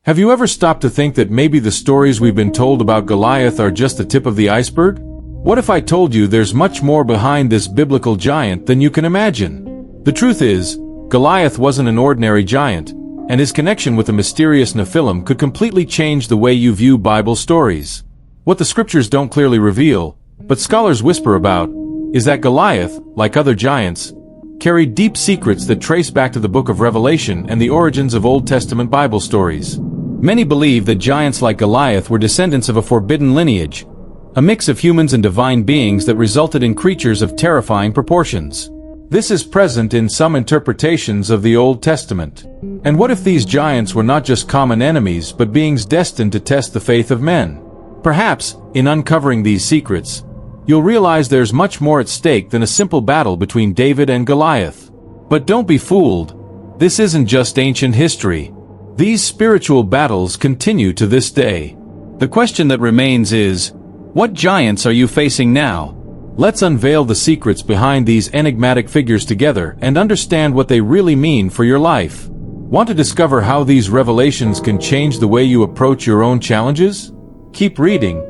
Have you ever stopped to think that maybe the stories we've been told about Goliath are just the tip of the iceberg? What if I told you there's much more behind this biblical giant than you can imagine? The truth is, Goliath wasn't an ordinary giant, and his connection with the mysterious Nephilim could completely change the way you view Bible stories. What the scriptures don't clearly reveal, but scholars whisper about, is that Goliath, like other giants, carried deep secrets that trace back to the book of Revelation and the origins of Old Testament Bible stories. Many believe that giants like Goliath were descendants of a forbidden lineage, a mix of humans and divine beings that resulted in creatures of terrifying proportions. This is present in some interpretations of the Old Testament. And what if these giants were not just common enemies but beings destined to test the faith of men? Perhaps, in uncovering these secrets, you'll realize there's much more at stake than a simple battle between David and Goliath. But don't be fooled. This isn't just ancient history. These spiritual battles continue to this day. The question that remains is, what giants are you facing now? Let's unveil the secrets behind these enigmatic figures together and understand what they really mean for your life. Want to discover how these revelations can change the way you approach your own challenges? Keep reading,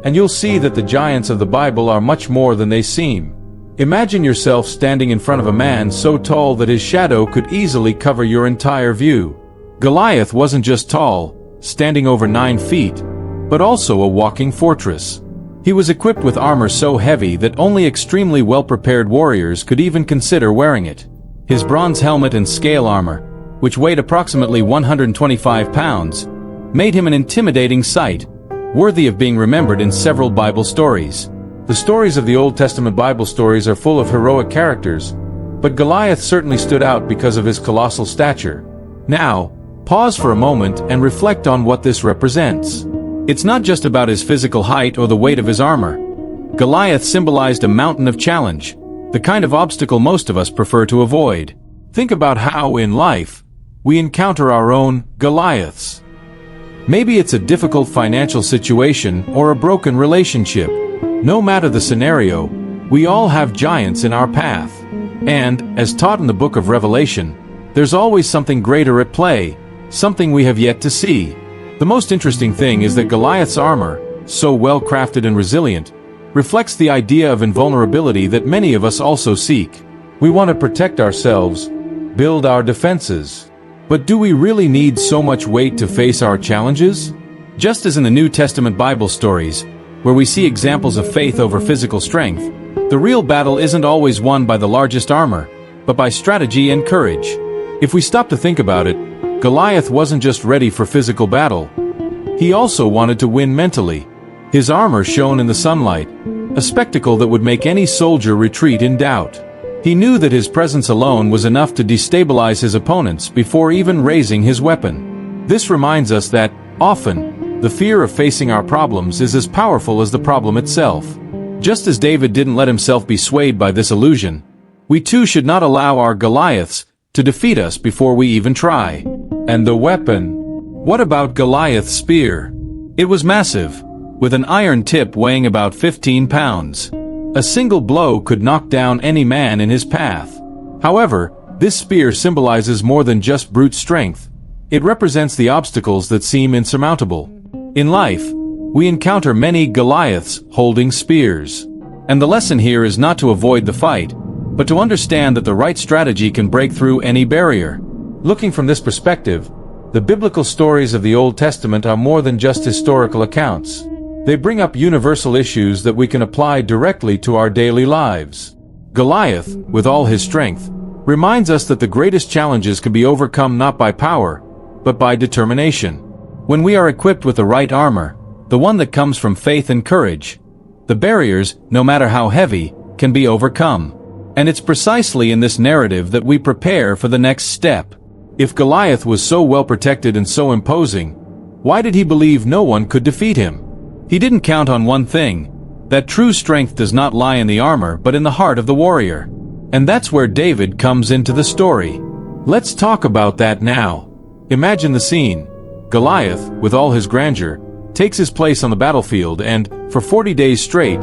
and you'll see that the giants of the Bible are much more than they seem. Imagine yourself standing in front of a man so tall that his shadow could easily cover your entire view. Goliath wasn't just tall, standing over 9 feet, but also a walking fortress. He was equipped with armor so heavy that only extremely well-prepared warriors could even consider wearing it. His bronze helmet and scale armor, which weighed approximately 125 pounds, made him an intimidating sight, worthy of being remembered in several Bible stories. The stories of the Old Testament Bible stories are full of heroic characters, but Goliath certainly stood out because of his colossal stature. Now, pause for a moment and reflect on what this represents. It's not just about his physical height or the weight of his armor. Goliath symbolized a mountain of challenge, the kind of obstacle most of us prefer to avoid. Think about how, in life, we encounter our own Goliaths. Maybe it's a difficult financial situation or a broken relationship. No matter the scenario, we all have giants in our path. And, as taught in the book of Revelation, there's always something greater at play, something we have yet to see. The most interesting thing is that Goliath's armor, so well crafted and resilient, reflects the idea of invulnerability that many of us also seek. We want to protect ourselves, build our defenses. But do we really need so much weight to face our challenges? Just as in the New Testament Bible stories, where we see examples of faith over physical strength, the real battle isn't always won by the largest armor, but by strategy and courage. If we stop to think about it, Goliath wasn't just ready for physical battle. He also wanted to win mentally. His armor shone in the sunlight, a spectacle that would make any soldier retreat in doubt. He knew that his presence alone was enough to destabilize his opponents before even raising his weapon. This reminds us that, often, the fear of facing our problems is as powerful as the problem itself. Just as David didn't let himself be swayed by this illusion, we too should not allow our Goliaths to defeat us before we even try. And the weapon? What about Goliath's spear? It was massive, with an iron tip weighing about 15 pounds. A single blow could knock down any man in his path. However, this spear symbolizes more than just brute strength. It represents the obstacles that seem insurmountable. In life, we encounter many Goliaths holding spears. And the lesson here is not to avoid the fight, but to understand that the right strategy can break through any barrier. Looking from this perspective, the biblical stories of the Old Testament are more than just historical accounts. They bring up universal issues that we can apply directly to our daily lives. Goliath, with all his strength, reminds us that the greatest challenges can be overcome not by power, but by determination. When we are equipped with the right armor, the one that comes from faith and courage, the barriers, no matter how heavy, can be overcome. And it's precisely in this narrative that we prepare for the next step. If Goliath was so well protected and so imposing, why did he believe no one could defeat him? He didn't count on one thing, that true strength does not lie in the armor but in the heart of the warrior. And that's where David comes into the story. Let's talk about that now. Imagine the scene. Goliath, with all his grandeur, takes his place on the battlefield and, for 40 days straight,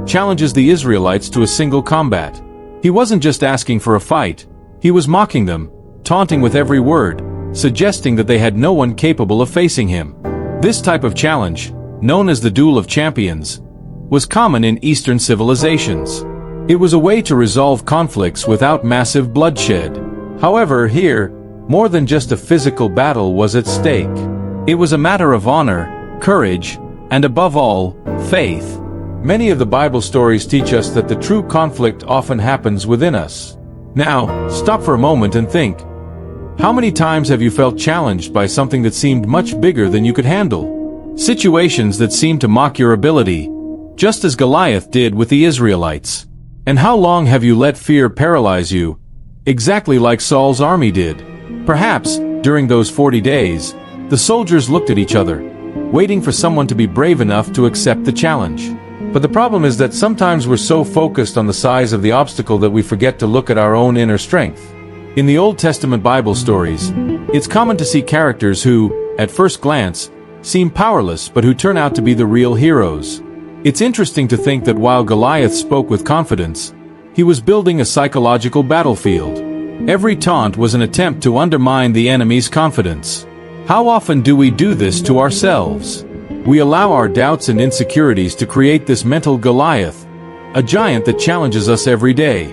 challenges the Israelites to a single combat. He wasn't just asking for a fight, he was mocking them, taunting with every word, suggesting that they had no one capable of facing him. This type of challenge, known as the Duel of Champions, was common in Eastern civilizations. It was a way to resolve conflicts without massive bloodshed. However, here, more than just a physical battle was at stake. It was a matter of honor, courage, and above all, faith. Many of the Bible stories teach us that the true conflict often happens within us. Now, stop for a moment and think. How many times have you felt challenged by something that seemed much bigger than you could handle? Situations that seemed to mock your ability, just as Goliath did with the Israelites. And how long have you let fear paralyze you, exactly like Saul's army did? Perhaps, during those 40 days, the soldiers looked at each other, waiting for someone to be brave enough to accept the challenge. But the problem is that sometimes we're so focused on the size of the obstacle that we forget to look at our own inner strength. In the Old Testament Bible stories, it's common to see characters who, at first glance, seem powerless but who turn out to be the real heroes. It's interesting to think that while Goliath spoke with confidence, he was building a psychological battlefield. Every taunt was an attempt to undermine the enemy's confidence. How often do we do this to ourselves? We allow our doubts and insecurities to create this mental Goliath, a giant that challenges us every day.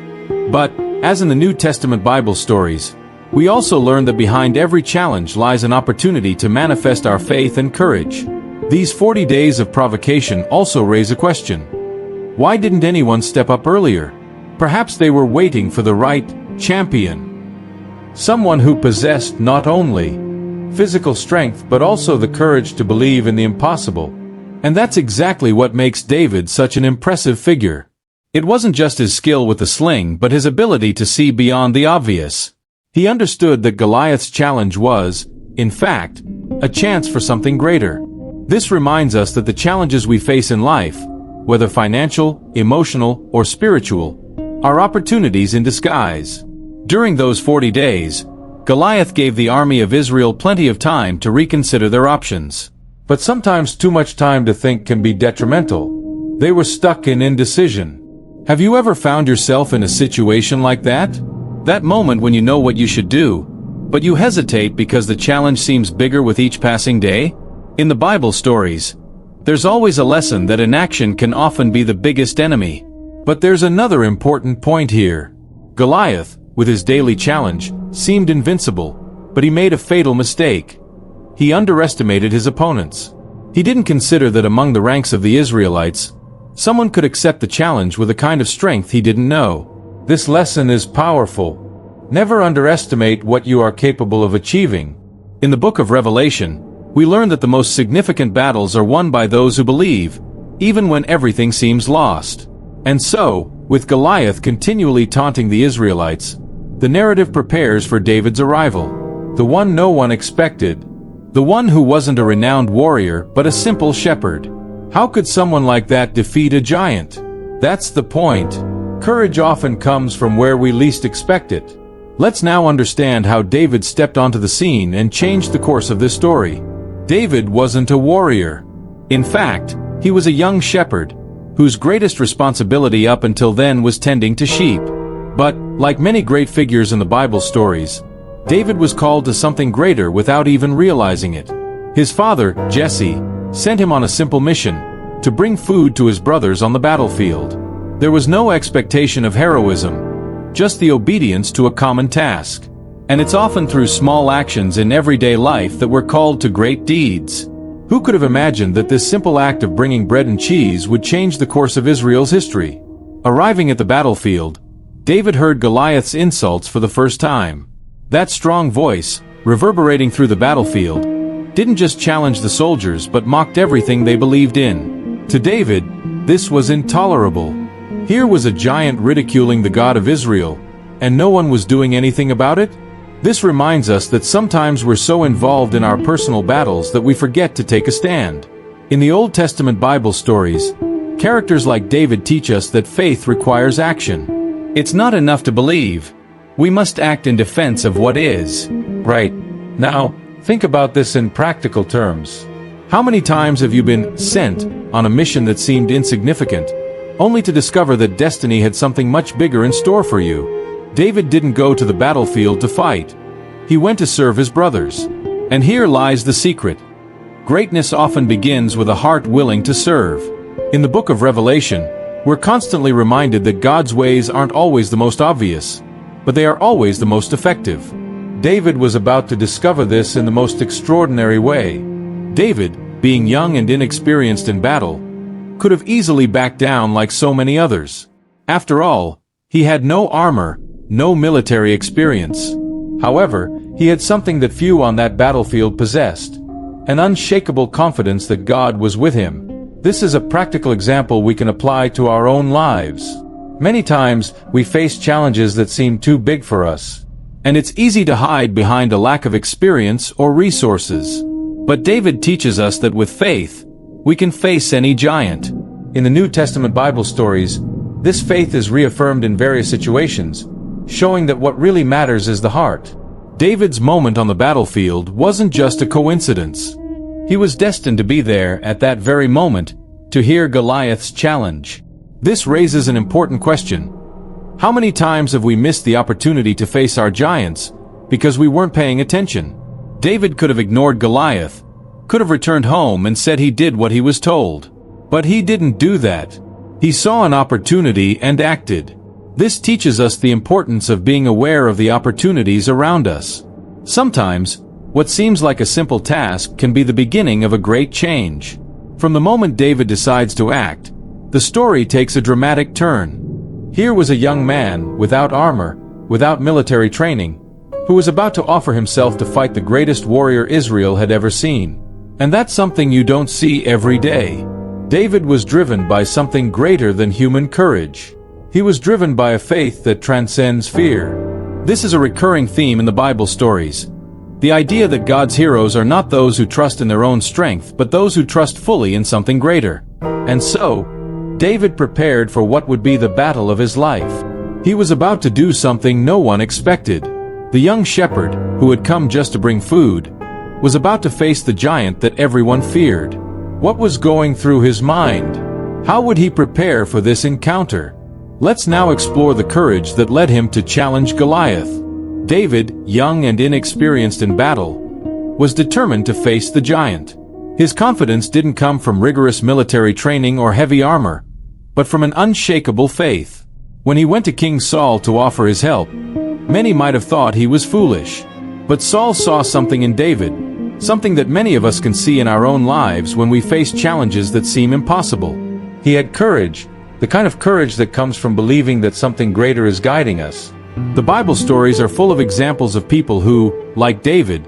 But, as in the New Testament Bible stories, we also learn that behind every challenge lies an opportunity to manifest our faith and courage. These 40 days of provocation also raise a question. Why didn't anyone step up earlier? Perhaps they were waiting for the right champion. Someone who possessed not only physical strength but also the courage to believe in the impossible. And that's exactly what makes David such an impressive figure. It wasn't just his skill with the sling but his ability to see beyond the obvious. He understood that Goliath's challenge was, in fact, a chance for something greater. This reminds us that the challenges we face in life, whether financial, emotional, or spiritual, are opportunities in disguise. During those 40 days, Goliath gave the army of Israel plenty of time to reconsider their options. But sometimes too much time to think can be detrimental. They were stuck in indecision. Have you ever found yourself in a situation like that? That moment when you know what you should do, but you hesitate because the challenge seems bigger with each passing day? In the Bible stories, there's always a lesson that inaction can often be the biggest enemy. But there's another important point here. Goliath, with his daily challenge, seemed invincible, but he made a fatal mistake. He underestimated his opponents. He didn't consider that among the ranks of the Israelites, someone could accept the challenge with a kind of strength he didn't know. This lesson is powerful. Never underestimate what you are capable of achieving. In the book of Revelation, we learn that the most significant battles are won by those who believe, even when everything seems lost. And so, with Goliath continually taunting the Israelites, the narrative prepares for David's arrival. The one no one expected. The one who wasn't a renowned warrior but a simple shepherd. How could someone like that defeat a giant? That's the point. Courage often comes from where we least expect it. Let's now understand how David stepped onto the scene and changed the course of this story. David wasn't a warrior. In fact, he was a young shepherd, whose greatest responsibility up until then was tending to sheep. But, like many great figures in the Bible stories, David was called to something greater without even realizing it. His father, Jesse, sent him on a simple mission, to bring food to his brothers on the battlefield. There was no expectation of heroism, just the obedience to a common task. And it's often through small actions in everyday life that we're called to great deeds. Who could have imagined that this simple act of bringing bread and cheese would change the course of Israel's history? Arriving at the battlefield, David heard Goliath's insults for the first time. That strong voice, reverberating through the battlefield, didn't just challenge the soldiers but mocked everything they believed in. To David, this was intolerable. Here was a giant ridiculing the God of Israel, and no one was doing anything about it? This reminds us that sometimes we're so involved in our personal battles that we forget to take a stand. In the Old Testament Bible stories, characters like David teach us that faith requires action. It's not enough to believe. We must act in defense of what is. Right. Now, think about this in practical terms. How many times have you been sent on a mission that seemed insignificant, only to discover that destiny had something much bigger in store for you? David didn't go to the battlefield to fight. He went to serve his brothers. And here lies the secret. Greatness often begins with a heart willing to serve. In the book of Revelation, we're constantly reminded that God's ways aren't always the most obvious, but they are always the most effective. David was about to discover this in the most extraordinary way. David, being young and inexperienced in battle, could have easily backed down like so many others. After all, he had no armor, no military experience. However, he had something that few on that battlefield possessed: an unshakable confidence that God was with him. This is a practical example we can apply to our own lives. Many times, we face challenges that seem too big for us, and it's easy to hide behind a lack of experience or resources. But David teaches us that with faith, we can face any giant. In the New Testament Bible stories, this faith is reaffirmed in various situations, showing that what really matters is the heart. David's moment on the battlefield wasn't just a coincidence. He was destined to be there at that very moment to hear Goliath's challenge. This raises an important question. How many times have we missed the opportunity to face our giants because we weren't paying attention? David could have ignored Goliath, could have returned home and said he did what he was told. But he didn't do that. He saw an opportunity and acted. This teaches us the importance of being aware of the opportunities around us. Sometimes, what seems like a simple task can be the beginning of a great change. From the moment David decides to act, the story takes a dramatic turn. Here was a young man, without armor, without military training, who was about to offer himself to fight the greatest warrior Israel had ever seen. And that's something you don't see every day. David was driven by something greater than human courage. He was driven by a faith that transcends fear. This is a recurring theme in the Bible stories. The idea that God's heroes are not those who trust in their own strength, but those who trust fully in something greater. And so, David prepared for what would be the battle of his life. He was about to do something no one expected. The young shepherd, who had come just to bring food, was about to face the giant that everyone feared. What was going through his mind? How would he prepare for this encounter? Let's now explore the courage that led him to challenge Goliath. David, young and inexperienced in battle, was determined to face the giant. His confidence didn't come from rigorous military training or heavy armor, but from an unshakable faith. When he went to King Saul to offer his help, many might have thought he was foolish. But Saul saw something in David, something that many of us can see in our own lives when we face challenges that seem impossible. He had courage, the kind of courage that comes from believing that something greater is guiding us. The Bible stories are full of examples of people who, like David,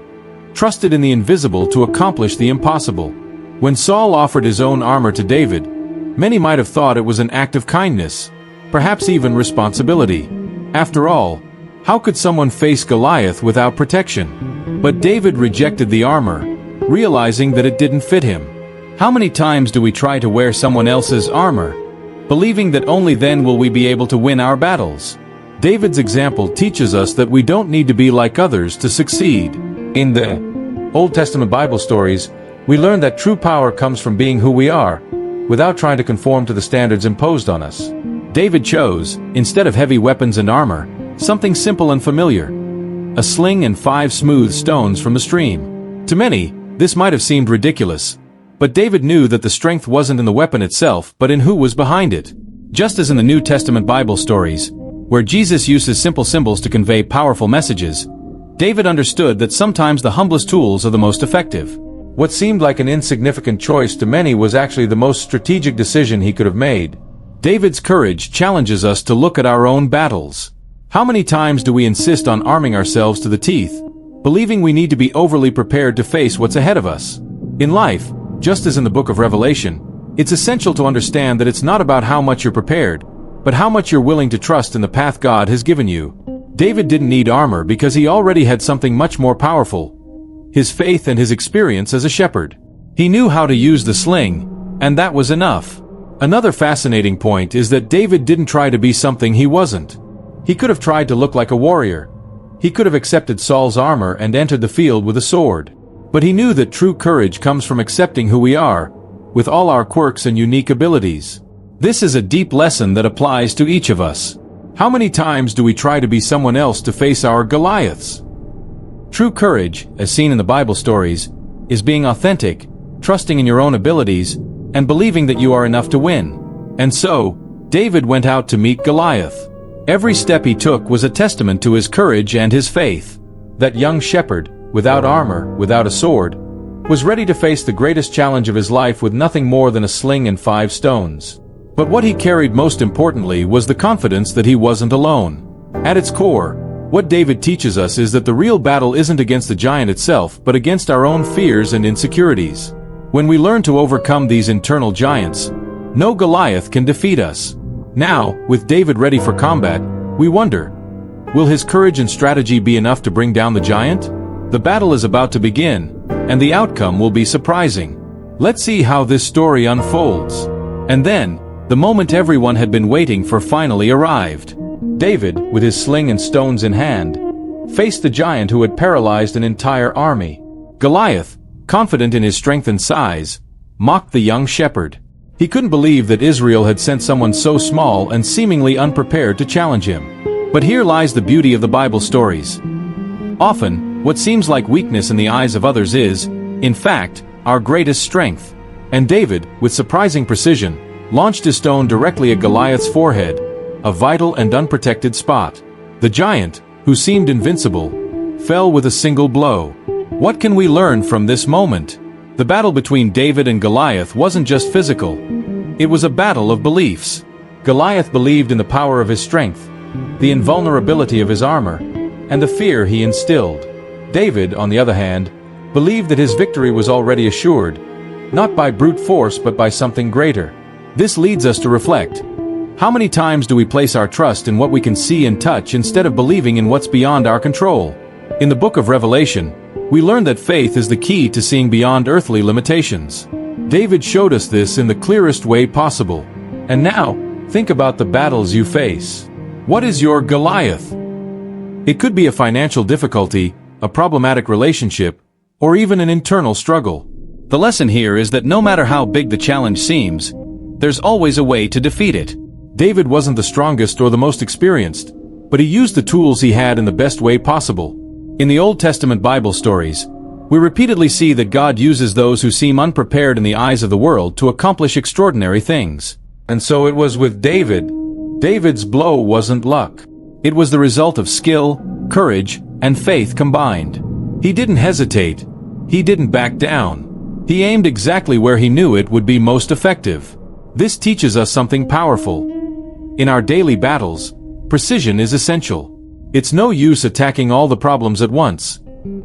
trusted in the invisible to accomplish the impossible. When Saul offered his own armor to David, many might have thought it was an act of kindness, perhaps even responsibility. After all, how could someone face Goliath without protection? But David rejected the armor, realizing that it didn't fit him. How many times do we try to wear someone else's armor, believing that only then will we be able to win our battles? David's example teaches us that we don't need to be like others to succeed. In the Old Testament Bible stories, we learn that true power comes from being who we are, without trying to conform to the standards imposed on us. David chose, instead of heavy weapons and armor, something simple and familiar: a sling and 5 smooth stones from the stream. To many, this might have seemed ridiculous, but David knew that the strength wasn't in the weapon itself, but in who was behind it. Just as in the New Testament Bible stories, where Jesus uses simple symbols to convey powerful messages, David understood that sometimes the humblest tools are the most effective. What seemed like an insignificant choice to many was actually the most strategic decision he could have made. David's courage challenges us to look at our own battles. How many times do we insist on arming ourselves to the teeth, believing we need to be overly prepared to face what's ahead of us? In life, just as in the book of Revelation, it's essential to understand that it's not about how much you're prepared, but how much you're willing to trust in the path God has given you. David didn't need armor because he already had something much more powerful: his faith and his experience as a shepherd. He knew how to use the sling, and that was enough. Another fascinating point is that David didn't try to be something he wasn't. He could have tried to look like a warrior. He could have accepted Saul's armor and entered the field with a sword. But he knew that true courage comes from accepting who we are, with all our quirks and unique abilities. This is a deep lesson that applies to each of us. How many times do we try to be someone else to face our Goliaths? True courage, as seen in the Bible stories, is being authentic, trusting in your own abilities, and believing that you are enough to win. And so, David went out to meet Goliath. Every step he took was a testament to his courage and his faith. That young shepherd, without armor, without a sword, was ready to face the greatest challenge of his life with nothing more than a sling and 5 stones. But what he carried most importantly was the confidence that he wasn't alone. At its core, what David teaches us is that the real battle isn't against the giant itself, but against our own fears and insecurities. When we learn to overcome these internal giants, no Goliath can defeat us. Now, with David ready for combat, we wonder, will his courage and strategy be enough to bring down the giant? The battle is about to begin, and the outcome will be surprising. Let's see how this story unfolds. And then, the moment everyone had been waiting for finally arrived. David, with his sling and stones in hand, faced the giant who had paralyzed an entire army. Goliath, confident in his strength and size, mocked the young shepherd. He couldn't believe that Israel had sent someone so small and seemingly unprepared to challenge him. But here lies the beauty of the Bible stories. Often, what seems like weakness in the eyes of others is, in fact, our greatest strength. And David, with surprising precision, launched his stone directly at Goliath's forehead, a vital and unprotected spot. The giant, who seemed invincible, fell with a single blow. What can we learn from this moment? The battle between David and Goliath wasn't just physical. It was a battle of beliefs. Goliath believed in the power of his strength, the invulnerability of his armor, and the fear he instilled. David, on the other hand, believed that his victory was already assured, not by brute force but by something greater. This leads us to reflect. How many times do we place our trust in what we can see and touch instead of believing in what's beyond our control? In the book of Revelation, we learn that faith is the key to seeing beyond earthly limitations. David showed us this in the clearest way possible. And now, think about the battles you face. What is your Goliath? It could be a financial difficulty, a problematic relationship, or even an internal struggle. The lesson here is that no matter how big the challenge seems, there's always a way to defeat it. David wasn't the strongest or the most experienced, but he used the tools he had in the best way possible. In the Old Testament Bible stories, we repeatedly see that God uses those who seem unprepared in the eyes of the world to accomplish extraordinary things. And so it was with David. David's blow wasn't luck. It was the result of skill, courage, and faith combined. He didn't hesitate. He didn't back down. He aimed exactly where he knew it would be most effective. This teaches us something powerful. In our daily battles, precision is essential. It's no use attacking all the problems at once.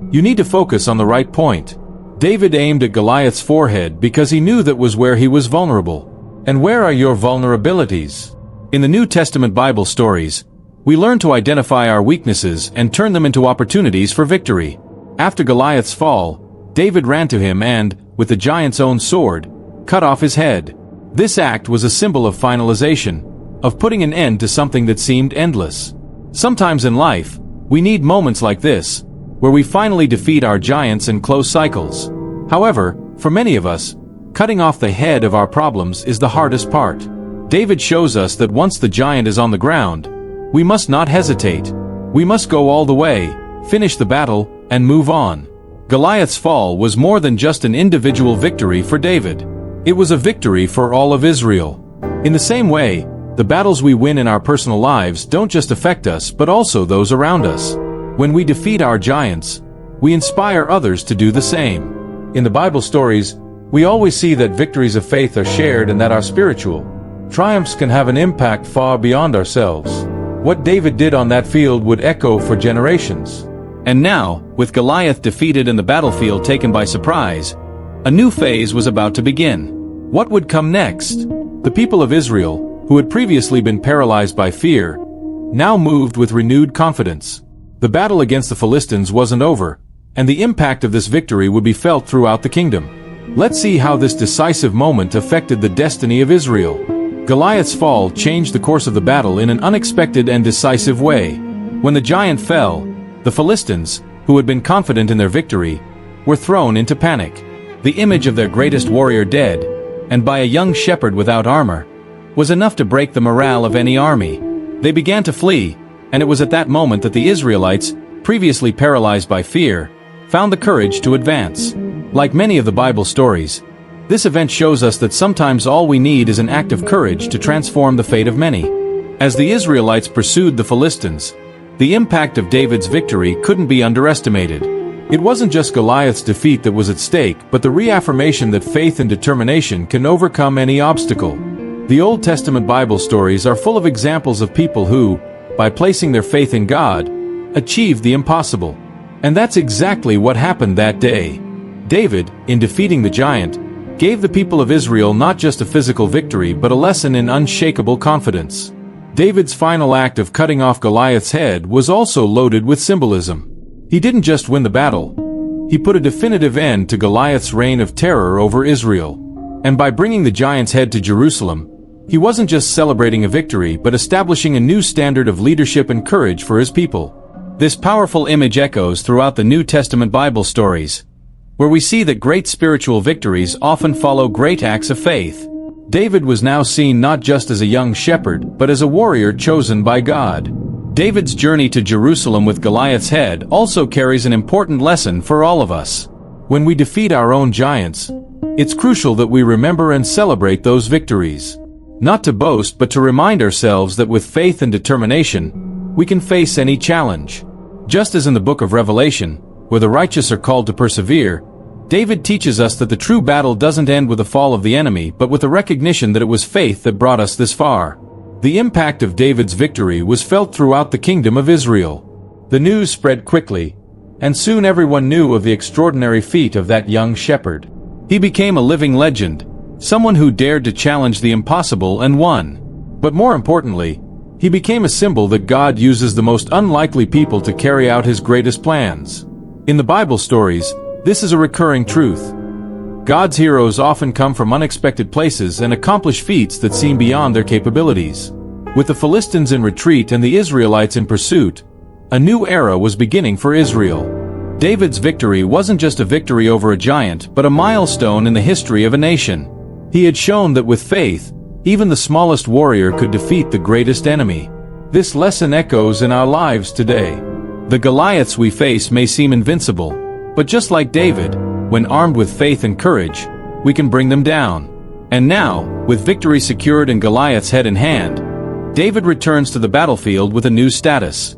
You need to focus on the right point. David aimed at Goliath's forehead because he knew that was where he was vulnerable. And where are your vulnerabilities? In the New Testament Bible stories, we learn to identify our weaknesses and turn them into opportunities for victory. After Goliath's fall, David ran to him and, with the giant's own sword, cut off his head. This act was a symbol of finalization, of putting an end to something that seemed endless. Sometimes in life, we need moments like this, where we finally defeat our giants and close cycles. However, for many of us, cutting off the head of our problems is the hardest part. David shows us that once the giant is on the ground, we must not hesitate. We must go all the way, finish the battle, and move on. Goliath's fall was more than just an individual victory for David. It was a victory for all of Israel. In the same way, the battles we win in our personal lives don't just affect us but also those around us. When we defeat our giants, we inspire others to do the same. In the Bible stories, we always see that victories of faith are shared and that our spiritual triumphs can have an impact far beyond ourselves. What David did on that field would echo for generations. And now, with Goliath defeated and the battlefield taken by surprise, a new phase was about to begin. What would come next? The people of Israel, who had previously been paralyzed by fear, now moved with renewed confidence. The battle against the Philistines wasn't over, and the impact of this victory would be felt throughout the kingdom. Let's see how this decisive moment affected the destiny of Israel. Goliath's fall changed the course of the battle in an unexpected and decisive way. When the giant fell, the Philistines, who had been confident in their victory, were thrown into panic. The image of their greatest warrior dead, and by a young shepherd without armor, was enough to break the morale of any army. They began to flee, and it was at that moment that the Israelites, previously paralyzed by fear, found the courage to advance. Like many of the Bible stories, this event shows us that sometimes all we need is an act of courage to transform the fate of many. As the Israelites pursued the Philistines, the impact of David's victory couldn't be underestimated. It wasn't just Goliath's defeat that was at stake, but the reaffirmation that faith and determination can overcome any obstacle. The Old Testament Bible stories are full of examples of people who, by placing their faith in God, achieved the impossible. And that's exactly what happened that day. David, in defeating the giant, gave the people of Israel not just a physical victory but a lesson in unshakable confidence. David's final act of cutting off Goliath's head was also loaded with symbolism. He didn't just win the battle, he put a definitive end to Goliath's reign of terror over Israel. And by bringing the giant's head to Jerusalem, he wasn't just celebrating a victory but establishing a new standard of leadership and courage for his people. This powerful image echoes throughout the New Testament Bible stories, where we see that great spiritual victories often follow great acts of faith. David was now seen not just as a young shepherd, but as a warrior chosen by God. David's journey to Jerusalem with Goliath's head also carries an important lesson for all of us. When we defeat our own giants, it's crucial that we remember and celebrate those victories. Not to boast, but to remind ourselves that with faith and determination, we can face any challenge. Just as in the book of Revelation, where the righteous are called to persevere, David teaches us that the true battle doesn't end with the fall of the enemy, but with the recognition that it was faith that brought us this far. The impact of David's victory was felt throughout the kingdom of Israel. The news spread quickly, and soon everyone knew of the extraordinary feat of that young shepherd. He became a living legend, someone who dared to challenge the impossible and won. But more importantly, he became a symbol that God uses the most unlikely people to carry out his greatest plans. In the Bible stories, this is a recurring truth. God's heroes often come from unexpected places and accomplish feats that seem beyond their capabilities. With the Philistines in retreat and the Israelites in pursuit, a new era was beginning for Israel. David's victory wasn't just a victory over a giant, but a milestone in the history of a nation. He had shown that with faith, even the smallest warrior could defeat the greatest enemy. This lesson echoes in our lives today. The Goliaths we face may seem invincible, but just like David, when armed with faith and courage, we can bring them down. And now, with victory secured and Goliath's head in hand, David returns to the battlefield with a new status.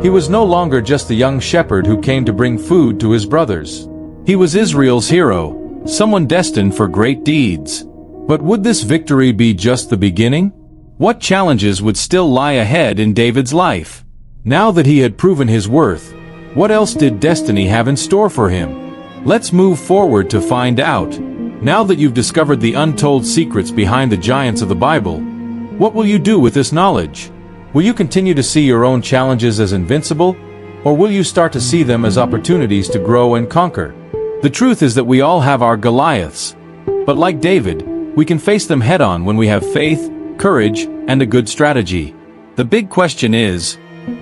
He was no longer just the young shepherd who came to bring food to his brothers. He was Israel's hero, someone destined for great deeds. But would this victory be just the beginning? What challenges would still lie ahead in David's life? Now that he had proven his worth, what else did destiny have in store for him? Let's move forward to find out. Now that you've discovered the untold secrets behind the giants of the Bible, what will you do with this knowledge? Will you continue to see your own challenges as invincible, or will you start to see them as opportunities to grow and conquer? The truth is that we all have our Goliaths, but like David, we can face them head-on when we have faith, courage, and a good strategy. The big question is,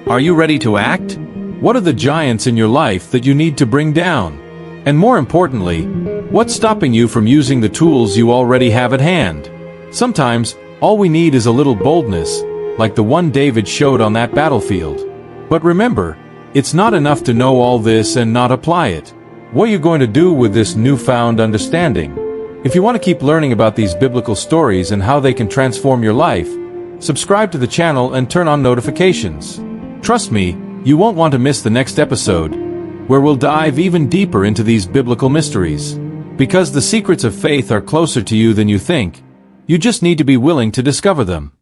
are you ready to act? What are the giants in your life that you need to bring down? And more importantly, what's stopping you from using the tools you already have at hand? Sometimes, all we need is a little boldness, like the one David showed on that battlefield. But remember, it's not enough to know all this and not apply it. What are you going to do with this newfound understanding? If you want to keep learning about these biblical stories and how they can transform your life, subscribe to the channel and turn on notifications. Trust me, you won't want to miss the next episode, where we'll dive even deeper into these biblical mysteries. Because the secrets of faith are closer to you than you think, you just need to be willing to discover them.